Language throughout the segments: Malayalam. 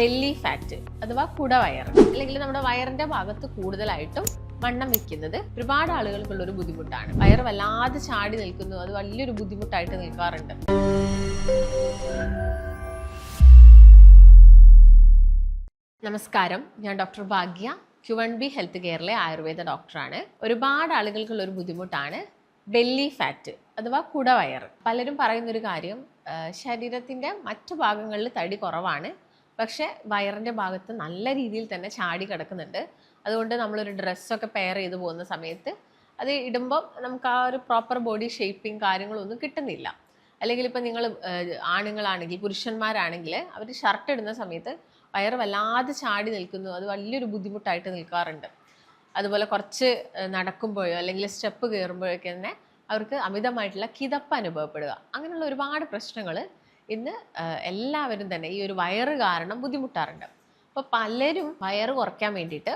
ബെല്ലി ഫാറ്റ് അഥവാ കുടവയർ, അല്ലെങ്കിൽ നമ്മുടെ വയറിന്റെ ഭാഗത്ത് കൂടുതലായിട്ടും വണ്ണം വെക്കുന്നത് ഒരുപാട് ആളുകൾക്കുള്ള ഒരു ബുദ്ധിമുട്ടാണ്. വയറ് വല്ലാതെ ചാടി നിൽക്കുന്നു, അത് വലിയൊരു ബുദ്ധിമുട്ടായിട്ട് നിൽക്കാറുണ്ട്. നമസ്കാരം, ഞാൻ ഡോക്ടർ ഭാഗ്യ, Q1B ഹെൽത്ത് കെയറിലെ ആയുർവേദ ഡോക്ടറാണ്. ഒരുപാട് ആളുകൾക്കുള്ള ഒരു ബുദ്ധിമുട്ടാണ് ബെല്ലി ഫാറ്റ് അഥവാ കുടവയർ. പലരും പറയുന്നൊരു കാര്യം, ശരീരത്തിൻ്റെ മറ്റു ഭാഗങ്ങളിൽ തടി കുറവാണ്, പക്ഷെ വയറിൻ്റെ ഭാഗത്ത് നല്ല രീതിയിൽ തന്നെ ചാടി കിടക്കുന്നുണ്ട്. അതുകൊണ്ട് നമ്മളൊരു ഡ്രസ്സൊക്കെ പെയർ ചെയ്ത് പോകുന്ന സമയത്ത് അത് ഇടുമ്പോൾ നമുക്ക് ആ ഒരു പ്രോപ്പർ ബോഡി ഷേപ്പിംഗ് കാര്യങ്ങളൊന്നും കിട്ടുന്നില്ല. അല്ലെങ്കിൽ ഇപ്പം നിങ്ങൾ ആണുങ്ങളാണെങ്കിൽ, പുരുഷന്മാരാണെങ്കിൽ അവർ ഷർട്ട് ഇടുന്ന സമയത്ത് വയറ് വല്ലാതെ ചാടി നിൽക്കുന്നു, അത് വലിയൊരു ബുദ്ധിമുട്ടായിട്ട് നിൽക്കാറുണ്ട്. അതുപോലെ കുറച്ച് നടക്കുമ്പോഴോ അല്ലെങ്കിൽ സ്റ്റെപ്പ് കയറുമ്പോഴൊക്കെ തന്നെ അവർക്ക് അമിതമായിട്ടുള്ള കിതപ്പ് അനുഭവപ്പെടുക. അങ്ങനെയുള്ള ഒരുപാട് പ്രശ്നങ്ങൾ ഇന്ന് എല്ലാവരും തന്നെ ഈ ഒരു വയറ് കാരണം ബുദ്ധിമുട്ടാറുണ്ട്. അപ്പോൾ പലരും വയറ് കുറയ്ക്കാൻ വേണ്ടിയിട്ട്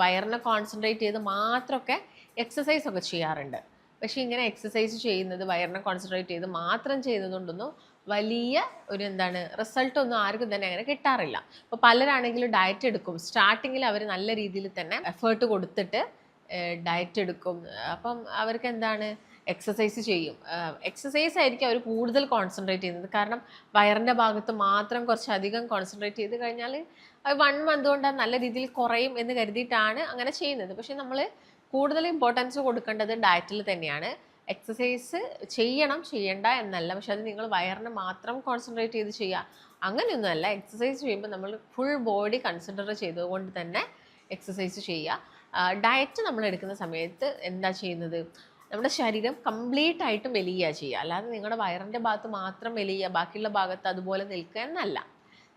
വയറിനെ കോൺസെൻട്രേറ്റ് ചെയ്ത് മാത്രമൊക്കെ എക്സസൈസ് ഒക്കെ ചെയ്യാറുണ്ട്. പക്ഷേ ഇങ്ങനെ എക്സസൈസ് ചെയ്യുന്നത്, വയറിനെ കോൺസെൻട്രേറ്റ് ചെയ്ത് മാത്രം ചെയ്യുന്നതുകൊണ്ടൊന്നും വലിയ ഒരു റിസൾട്ടൊന്നും ആർക്കും തന്നെ അങ്ങനെ കിട്ടാറില്ല. അപ്പോൾ പലരാണെങ്കിലും ഡയറ്റ് എടുക്കും, സ്റ്റാർട്ടിങ്ങിൽ അവർ നല്ല രീതിയിൽ തന്നെ എഫേർട്ട് കൊടുത്തിട്ട് ഡയറ്റ് എടുക്കും. അപ്പം അവർക്ക് എക്സസൈസ് ചെയ്യും. എക്സസൈസ് ആയിരിക്കും അവർ കൂടുതൽ കോൺസെൻട്രേറ്റ് ചെയ്യുന്നത്. കാരണം വയറിൻ്റെ ഭാഗത്ത് മാത്രം കുറച്ചധികം കോൺസെൻട്രേറ്റ് ചെയ്ത് കഴിഞ്ഞാൽ 1 മന്ത് കൊണ്ട് അത് നല്ല രീതിയിൽ കുറയും എന്ന് കരുതിയിട്ടാണ് അങ്ങനെ ചെയ്യുന്നത്. പക്ഷെ നമ്മൾ കൂടുതൽ ഇമ്പോർട്ടൻസ് കൊടുക്കേണ്ടത് ഡയറ്റിൽ തന്നെയാണ്. എക്സസൈസ് ചെയ്യണം, ചെയ്യണ്ട എന്നല്ല, പക്ഷെ അത് നിങ്ങൾ വയറിനെ മാത്രം കോൺസെൻട്രേറ്റ് ചെയ്ത് ചെയ്യുക അങ്ങനെയൊന്നുമല്ല. എക്സസൈസ് ചെയ്യുമ്പോൾ നമ്മൾ ഫുൾ ബോഡി കൺസിഡർ ചെയ്തുകൊണ്ട് തന്നെ എക്സസൈസ് ചെയ്യുക. ഡയറ്റ് നമ്മൾ എടുക്കുന്ന സമയത്ത് എന്താ ചെയ്യുന്നത്, നമ്മുടെ ശരീരം കംപ്ലീറ്റ് ആയിട്ടും മെലിയുക ചെയ്യുക. അല്ലാതെ നിങ്ങളുടെ വയറിൻ്റെ ഭാഗത്ത് മാത്രം മെലിയുക, ബാക്കിയുള്ള ഭാഗത്ത് അതുപോലെ നിൽക്കുക എന്നല്ല.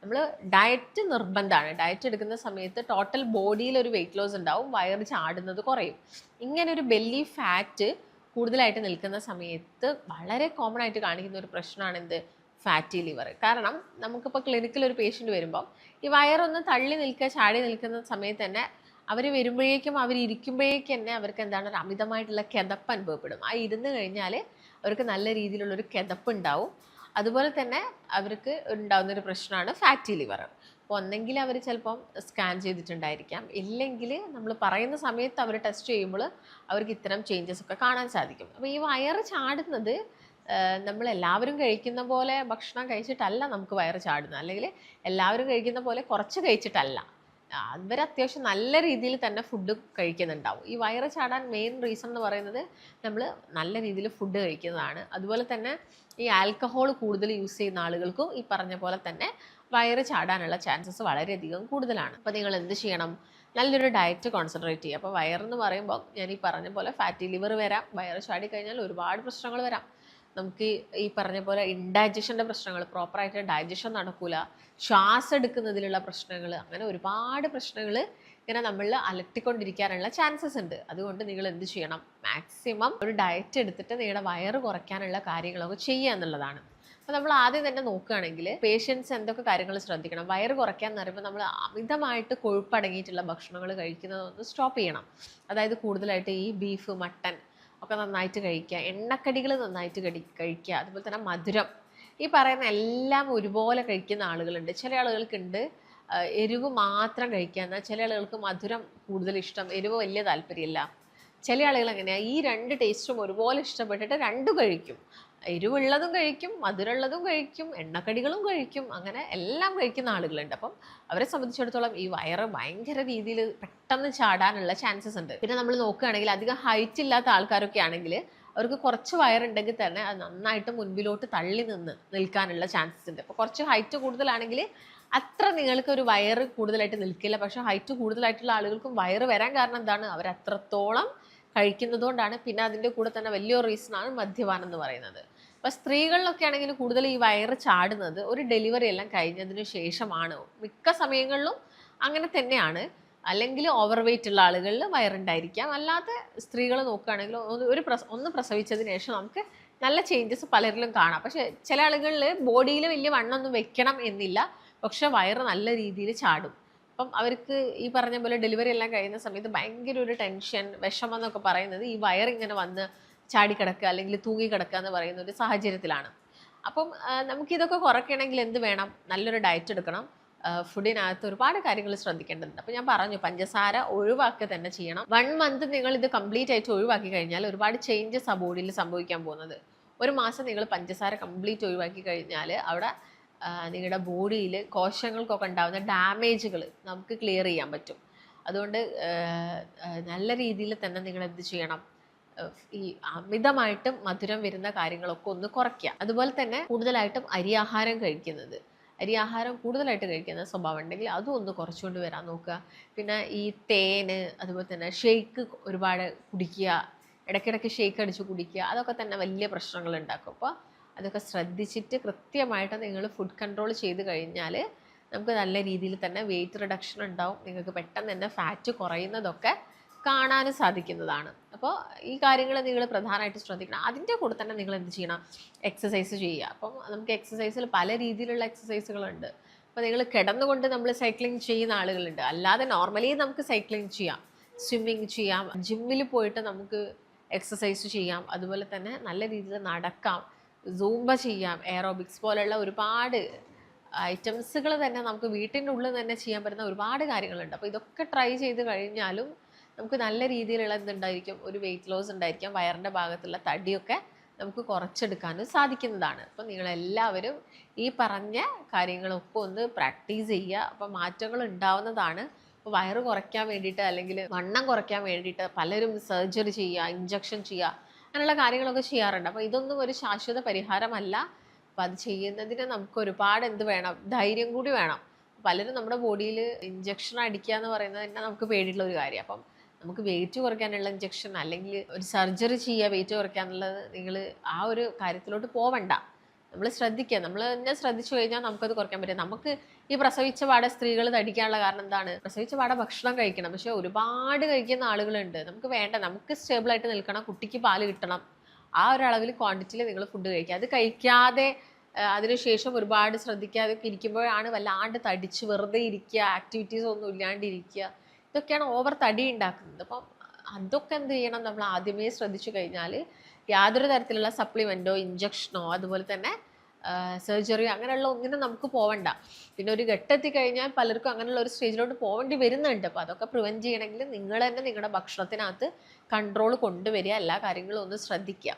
നമ്മൾ ഡയറ്റ് നിർബന്ധമാണ്. ഡയറ്റ് എടുക്കുന്ന സമയത്ത് ടോട്ടൽ ബോഡിയിൽ ഒരു വെയിറ്റ് ലോസ് ഉണ്ടാവും, വയറ് ചാടുന്നത് കുറയും. ഇങ്ങനെ ഒരു ബെല്ലി ഫാറ്റ് കൂടുതലായിട്ട് നിൽക്കുന്ന സമയത്ത് വളരെ കോമൺ ആയിട്ട് കാണിക്കുന്ന ഒരു പ്രശ്നമാണ് ഫാറ്റി ലിവർ. കാരണം നമുക്കിപ്പോൾ ക്ലിനിക്കിൽ ഒരു പേഷ്യൻ്റ് വരുമ്പോൾ ഈ വയറൊന്ന് തള്ളി നിൽക്കുക, ചാടി നിൽക്കുന്ന സമയത്ത് തന്നെ അവർ വരുമ്പോഴേക്കും, അവരിയ്ക്കുമ്പോഴേക്കും തന്നെ അവർക്ക് ഒരു അമിതമായിട്ടുള്ള കിതപ്പ് അനുഭവപ്പെടും. ആ ഇരുന്ന് കഴിഞ്ഞാൽ അവർക്ക് നല്ല രീതിയിലുള്ളൊരു കിതപ്പ് ഉണ്ടാവും. അതുപോലെ തന്നെ അവർക്ക് ഉണ്ടാകുന്നൊരു പ്രശ്നമാണ് ഫാറ്റി ലിവർ. അപ്പോൾ ഒന്നെങ്കിൽ അവർ ചിലപ്പം സ്കാൻ ചെയ്തിട്ടുണ്ടായിരിക്കാം, ഇല്ലെങ്കിൽ നമ്മൾ പറയുന്ന സമയത്ത് അവർ ടെസ്റ്റ് ചെയ്യുമ്പോൾ അവർക്ക് ഇത്തരം ചേഞ്ചസ് ഒക്കെ കാണാൻ സാധിക്കും. അപ്പോൾ ഈ വയറ് ചാടുന്നത് നമ്മളെല്ലാവരും കഴിക്കുന്ന പോലെ ഭക്ഷണം കഴിച്ചിട്ടല്ല നമുക്ക് വയറ് ചാടുന്നത്, അല്ലെങ്കിൽ എല്ലാവരും കഴിക്കുന്ന പോലെ കുറച്ച് കഴിച്ചിട്ടല്ല. അവർ അത്യാവശ്യം നല്ല രീതിയിൽ തന്നെ ഫുഡ് കഴിക്കുന്നുണ്ടാവും. ഈ വയറ് ചാടാൻ മെയിൻ റീസൺ എന്ന് പറയുന്നത് നമ്മൾ നല്ല രീതിയിൽ ഫുഡ് കഴിക്കുന്നതാണ്. അതുപോലെ തന്നെ ഈ ആൽക്കഹോൾ കൂടുതൽ യൂസ് ചെയ്യുന്ന ആളുകൾക്കും ഈ പറഞ്ഞ പോലെ തന്നെ വയറ് ചാടാനുള്ള ചാൻസസ് വളരെയധികം കൂടുതലാണ്. അപ്പോൾ നിങ്ങൾ എന്ത് ചെയ്യണം, നല്ലൊരു ഡയറ്റ് കോൺസെൻട്രേറ്റ് ചെയ്യുക. അപ്പോൾ വയറെന്ന് പറയുമ്പോൾ ഞാൻ ഈ പറഞ്ഞ പോലെ ഫാറ്റി ലിവർ വരാം, വയറ് ചാടി കഴിഞ്ഞാൽ ഒരുപാട് പ്രശ്നങ്ങൾ വരാം. നമുക്ക് ഈ പറഞ്ഞ പോലെ ഇൻഡൈജഷൻ്റെ പ്രശ്നങ്ങൾ, പ്രോപ്പറായിട്ട് ഡൈജഷൻ നടക്കില്ല, ശ്വാസം എടുക്കുന്നതിലുള്ള പ്രശ്നങ്ങൾ, അങ്ങനെ ഒരുപാട് പ്രശ്നങ്ങൾ ഇങ്ങനെ നമ്മൾ അലട്ടിക്കൊണ്ടിരിക്കാനുള്ള ചാൻസസ് ഉണ്ട്. അതുകൊണ്ട് നിങ്ങൾ എന്ത് ചെയ്യണം, മാക്സിമം ഒരു ഡയറ്റ് എടുത്തിട്ട് നിങ്ങളുടെ വയറ് കുറയ്ക്കാനുള്ള കാര്യങ്ങളൊക്കെ ചെയ്യുക എന്നുള്ളതാണ്. അപ്പോൾ നമ്മൾ ആദ്യം തന്നെ നോക്കുകയാണെങ്കിൽ പേഷ്യൻസ് എന്തൊക്കെ കാര്യങ്ങൾ ശ്രദ്ധിക്കണം. വയറ് കുറയ്ക്കാൻ എന്ന് പറയുമ്പോൾ നമ്മൾ അമിതമായിട്ട് കൊഴുപ്പടങ്ങിയിട്ടുള്ള ഭക്ഷണങ്ങൾ കഴിക്കുന്നതൊന്ന് സ്റ്റോപ്പ് ചെയ്യണം. അതായത് കൂടുതലായിട്ട് ഈ ബീഫ്, മട്ടൻ ഒക്കെ നന്നായിട്ട് കഴിക്കുക, എണ്ണക്കടികൾ നന്നായിട്ട് കഴിക്കുക, അതുപോലെ തന്നെ മധുരം, ഈ പറയുന്ന എല്ലാം ഒരുപോലെ കഴിക്കുന്ന ആളുകളുണ്ട്. ചില ആളുകൾക്കുണ്ട് എരിവ് മാത്രം കഴിക്കുക, എന്നാൽ ചില ആളുകൾക്ക് മധുരം കൂടുതൽ ഇഷ്ടം, എരിവ് വലിയ താല്പര്യമില്ല. ചില ആളുകൾ അങ്ങനെയാണ്, ഈ 2 ടേസ്റ്റും ഒരുപോലെ ഇഷ്ടപ്പെട്ടിട്ട് 2 കഴിക്കും. എരിവുള്ളതും കഴിക്കും, മധുരമുള്ളതും കഴിക്കും, എണ്ണക്കടികളും കഴിക്കും, അങ്ങനെ എല്ലാം കഴിക്കുന്ന ആളുകളുണ്ട്. അപ്പം അവരെ സംബന്ധിച്ചിടത്തോളം ഈ വയറ് ഭയങ്കര രീതിയിൽ പെട്ടെന്ന് ചാടാനുള്ള ചാൻസസ് ഉണ്ട്. പിന്നെ നമ്മൾ നോക്കുകയാണെങ്കിൽ അധികം ഹൈറ്റ് ഇല്ലാത്ത ആൾക്കാരൊക്കെ ആണെങ്കിൽ അവർക്ക് കുറച്ച് വയറുണ്ടെങ്കിൽ തന്നെ അത് നന്നായിട്ട് മുൻപിലോട്ട് തള്ളി നിൽക്കാനുള്ള ചാൻസസ് ഉണ്ട്. അപ്പോൾ കുറച്ച് ഹൈറ്റ് കൂടുതലാണെങ്കിൽ അത്ര നിങ്ങൾക്ക് ഒരു വയറ് കൂടുതലായിട്ട് നിൽക്കില്ല. പക്ഷേ ഹൈറ്റ് കൂടുതലായിട്ടുള്ള ആളുകൾക്കും വയറ് വരാൻ കാരണം എന്താണ്, അവരത്രത്തോളം കഴിക്കുന്നതുകൊണ്ടാണ്. പിന്നെ അതിൻ്റെ കൂടെ തന്നെ വലിയൊരു റീസണാണ് മദ്യപാനം എന്ന് പറയുന്നത്. അപ്പോൾ സ്ത്രീകളിലൊക്കെ ആണെങ്കിൽ കൂടുതൽ ഈ വയറ് ചാടുന്നത് ഒരു ഡെലിവറി എല്ലാം കഴിഞ്ഞതിന് ശേഷമാണ്. മിക്ക സമയങ്ങളിലും അങ്ങനെ തന്നെയാണ്. അല്ലെങ്കിൽ ഓവർ വെയിറ്റ് ഉള്ള ആളുകളിൽ വയറുണ്ടായിരിക്കാം. അല്ലാത്ത സ്ത്രീകൾ നോക്കുകയാണെങ്കിൽ ഒന്ന് പ്രസവിച്ചതിന് ശേഷം നമുക്ക് നല്ല ചേഞ്ചസ് പലരിലും കാണാം. പക്ഷേ ചില ആളുകളിൽ ബോഡിയിൽ വലിയ വണ്ണമൊന്നും വെക്കണം എന്നില്ല, പക്ഷെ വയറ് നല്ല രീതിയിൽ ചാടും. അപ്പം അവർക്ക് ഈ പറഞ്ഞ പോലെ ഡെലിവറി എല്ലാം കഴിയുന്ന സമയത്ത് ഭയങ്കര ഒരു ടെൻഷൻ, വിഷമം എന്നൊക്കെ പറയുന്നത് ഈ വയറിങ്ങനെ വന്ന് ചാടിക്കിടക്കുക അല്ലെങ്കിൽ തൂങ്ങിക്കിടക്കുക എന്ന് പറയുന്ന ഒരു സാഹചര്യത്തിലാണ്. അപ്പം നമുക്കിതൊക്കെ കുറയ്ക്കണമെങ്കിൽ എന്ത് വേണം, നല്ലൊരു ഡയറ്റ് എടുക്കണം, ഫുഡിനകത്ത് ഒരുപാട് കാര്യങ്ങൾ ശ്രദ്ധിക്കേണ്ടതുണ്ട്. അപ്പോൾ ഞാൻ പറഞ്ഞു പഞ്ചസാര ഒഴിവാക്കുക തന്നെ ചെയ്യണം. 1 മന്ത് നിങ്ങൾ ഇത് കംപ്ലീറ്റ് ആയിട്ട് ഒഴിവാക്കി കഴിഞ്ഞാൽ ഒരുപാട് ചേഞ്ചസ് ആ ബോഡിയിൽ സംഭവിക്കാൻ പോകുന്നത്. ഒരു മാസം നിങ്ങൾ പഞ്ചസാര കംപ്ലീറ്റ് ഒഴിവാക്കി കഴിഞ്ഞാൽ അവിടെ നിങ്ങളുടെ ബോഡിയിൽ കോശങ്ങൾക്കൊക്കെ ഉണ്ടാകുന്ന ഡാമേജുകൾ നമുക്ക് ക്ലിയർ ചെയ്യാൻ പറ്റും. അതുകൊണ്ട് നല്ല രീതിയിൽ തന്നെ നിങ്ങൾ എന്ത് ചെയ്യണം, ഈ അമിതമായിട്ടും മധുരം വരുന്ന കാര്യങ്ങളൊക്കെ ഒന്ന് കുറയ്ക്കുക. അതുപോലെ തന്നെ കൂടുതലായിട്ടും അരിയാഹാരം കഴിക്കുന്നത്, അരിയാഹാരം കൂടുതലായിട്ട് കഴിക്കുന്ന സ്വഭാവം ഉണ്ടെങ്കിൽ അതും ഒന്ന് കുറച്ചുകൊണ്ട് വരാൻ നോക്കുക. പിന്നെ ഈ തേന്, അതുപോലെ തന്നെ ഷേക്ക് ഒരുപാട് കുടിക്കുക, ഇടയ്ക്കിടയ്ക്ക് ഷേക്ക് അടിച്ച് കുടിക്കുക, അതൊക്കെ തന്നെ വലിയ പ്രശ്നങ്ങൾ ഉണ്ടാക്കും. അപ്പോൾ അതൊക്കെ ശ്രദ്ധിച്ചിട്ട് കൃത്യമായിട്ട് നിങ്ങൾ ഫുഡ് കൺട്രോൾ ചെയ്ത് കഴിഞ്ഞാൽ നമുക്ക് നല്ല രീതിയിൽ തന്നെ വെയിറ്റ് റിഡക്ഷൻ ഉണ്ടാവും. നിങ്ങൾക്ക് പെട്ടെന്ന് തന്നെ ഫാറ്റ് കുറയുന്നതൊക്കെ കാണാനും സാധിക്കുന്നതാണ്. അപ്പോൾ ഈ കാര്യങ്ങൾ നിങ്ങൾ പ്രധാനമായിട്ട് ശ്രദ്ധിക്കണം. അതിൻ്റെ കൂടെ തന്നെ നിങ്ങൾ എന്ത് ചെയ്യണം, എക്സസൈസ് ചെയ്യുക. അപ്പം നമുക്ക് എക്സസൈസിൽ പല രീതിയിലുള്ള എക്സസൈസുകളുണ്ട്. അപ്പോൾ നിങ്ങൾ കിടന്നുകൊണ്ട് നമ്മൾ സൈക്ലിംഗ് ചെയ്യുന്ന ആളുകളുണ്ട്, അല്ലാതെ നോർമലി നമുക്ക് സൈക്ലിംഗ് ചെയ്യാം, സ്വിമ്മിങ് ചെയ്യാം, ജിമ്മിൽ പോയിട്ട് നമുക്ക് എക്സസൈസ് ചെയ്യാം, അതുപോലെ തന്നെ നല്ല രീതിയിൽ നടക്കാം, സൂംബ ചെയ്യാം, എയറോബിക്സ് പോലുള്ള ഒരുപാട് ഐറ്റംസുകൾ തന്നെ നമുക്ക് വീട്ടിൻ്റെ ഉള്ളിൽ തന്നെ ചെയ്യാൻ പറ്റുന്ന ഒരുപാട് കാര്യങ്ങളുണ്ട്. അപ്പോൾ ഇതൊക്കെ ട്രൈ ചെയ്ത് കഴിഞ്ഞാലും നമുക്ക് നല്ല രീതിയിലുള്ള എന്തുണ്ടായിരിക്കും, ഒരു വെയിറ്റ് ലോസ് ഉണ്ടായിരിക്കാം, വയറിൻ്റെ ഭാഗത്തുള്ള തടിയൊക്കെ നമുക്ക് കുറച്ചെടുക്കാനും സാധിക്കുന്നതാണ്. അപ്പോൾ നിങ്ങളെല്ലാവരും ഈ പറഞ്ഞ കാര്യങ്ങളൊക്കെ ഒന്ന് പ്രാക്ടീസ് ചെയ്യുക. അപ്പോൾ മാറ്റങ്ങൾ ഉണ്ടാവുന്നതാണ്. അപ്പോൾ വയറ് കുറയ്ക്കാൻ വേണ്ടിയിട്ട് അല്ലെങ്കിൽ വണ്ണം കുറയ്ക്കാൻ വേണ്ടിയിട്ട് പലരും സർജറി ചെയ്യുക, ഇഞ്ചക്ഷൻ ചെയ്യുക, അങ്ങനെയുള്ള കാര്യങ്ങളൊക്കെ ചെയ്യാറുണ്ട്. അപ്പോൾ ഇതൊന്നും ഒരു ശാശ്വത പരിഹാരമല്ല. അപ്പോൾ അത് ചെയ്യുന്നതിന് നമുക്ക് ഒരുപാട് എന്ത് വേണം, ധൈര്യം കൂടി വേണം. പലരും നമ്മുടെ ബോഡിയിൽ ഇഞ്ചക്ഷൻ അടിക്കുക എന്ന് പറയുന്നത് തന്നെ നമുക്ക് പേടിയുള്ള ഒരു കാര്യം. അപ്പം നമുക്ക് വെയിറ്റ് കുറയ്ക്കാനുള്ള ഇഞ്ചക്ഷൻ അല്ലെങ്കിൽ ഒരു സർജറി ചെയ്യുക വെയിറ്റ് കുറയ്ക്കാനുള്ളത്, നിങ്ങൾ ആ ഒരു കാര്യത്തിലോട്ട് പോവണ്ട. നമ്മൾ ശ്രദ്ധിക്കുക, നമ്മൾ തന്നെ ശ്രദ്ധിച്ചു കഴിഞ്ഞാൽ നമുക്കത് കുറയ്ക്കാൻ പറ്റും. നമുക്ക് ഈ പ്രസവിച്ച പാടെ സ്ത്രീകൾ തടിക്കാനുള്ള കാരണം എന്താണ്, പ്രസവിച്ച പാടെ ഭക്ഷണം കഴിക്കണം, പക്ഷെ ഒരുപാട് കഴിക്കുന്ന ആളുകളുണ്ട്. നമുക്ക് വേണ്ട, നമുക്ക് സ്റ്റേബിളായിട്ട് നിൽക്കണം, കുട്ടിക്ക് പാല് കിട്ടണം, ആ ഒരളവിൽ ക്വാണ്ടിറ്റിയിൽ നിങ്ങൾ ഫുഡ് കഴിക്കുക. അത് കഴിക്കാതെ അതിനുശേഷം ഒരുപാട് ശ്രദ്ധിക്കാതെ ഇരിക്കുമ്പോഴാണ് വല്ലാണ്ട് തടിച്ച് വെറുതെ ഇരിക്കുക, ആക്ടിവിറ്റീസ് ഒന്നും ഇല്ലാണ്ടിരിക്കുക, ഇതൊക്കെയാണ് ഓവർ തടി ഉണ്ടാക്കുന്നത്. അപ്പം അതൊക്കെ എന്ത് ചെയ്യണം, നമ്മൾ ആദ്യമേ ശ്രദ്ധിച്ചു കഴിഞ്ഞാൽ യാതൊരു തരത്തിലുള്ള സപ്ലിമെൻറ്റോ ഇഞ്ചക്ഷനോ അതുപോലെ തന്നെ സർജറിയോ അങ്ങനെയുള്ള ഒന്നിനും നമുക്ക് പോവണ്ട. പിന്നെ ഒരു ഘട്ടെത്തി കഴിഞ്ഞാൽ പലർക്കും അങ്ങനെയുള്ള ഒരു സ്റ്റേജിലോട്ട് പോകേണ്ടി വരുന്നുണ്ട്. അപ്പോൾ അതൊക്കെ പ്രിവെൻറ്റ് ചെയ്യണമെങ്കിൽ നിങ്ങൾ തന്നെ നിങ്ങളുടെ ഭക്ഷണത്തിനകത്ത് കൺട്രോൾ കൊണ്ടുവരിക, എല്ലാ കാര്യങ്ങളും ഒന്ന് ശ്രദ്ധിക്കുക.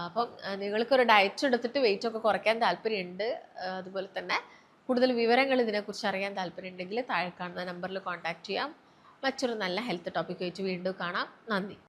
അപ്പം നിങ്ങൾക്കൊരു ഡയറ്റ് എടുത്തിട്ട് വെയിറ്റ് ഒക്കെ കുറയ്ക്കാൻ താല്പര്യമുണ്ട്, അതുപോലെ തന്നെ കൂടുതൽ വിവരങ്ങൾ ഇതിനെക്കുറിച്ച് അറിയാൻ താല്പര്യമുണ്ടെങ്കിൽ താഴെ കാണുന്ന നമ്പറിൽ കോൺടാക്റ്റ് ചെയ്യാം. മറ്റൊരു നല്ല ഹെൽത്ത് ടോപ്പിക്കായിട്ട് വീണ്ടും കാണാം. നന്ദി.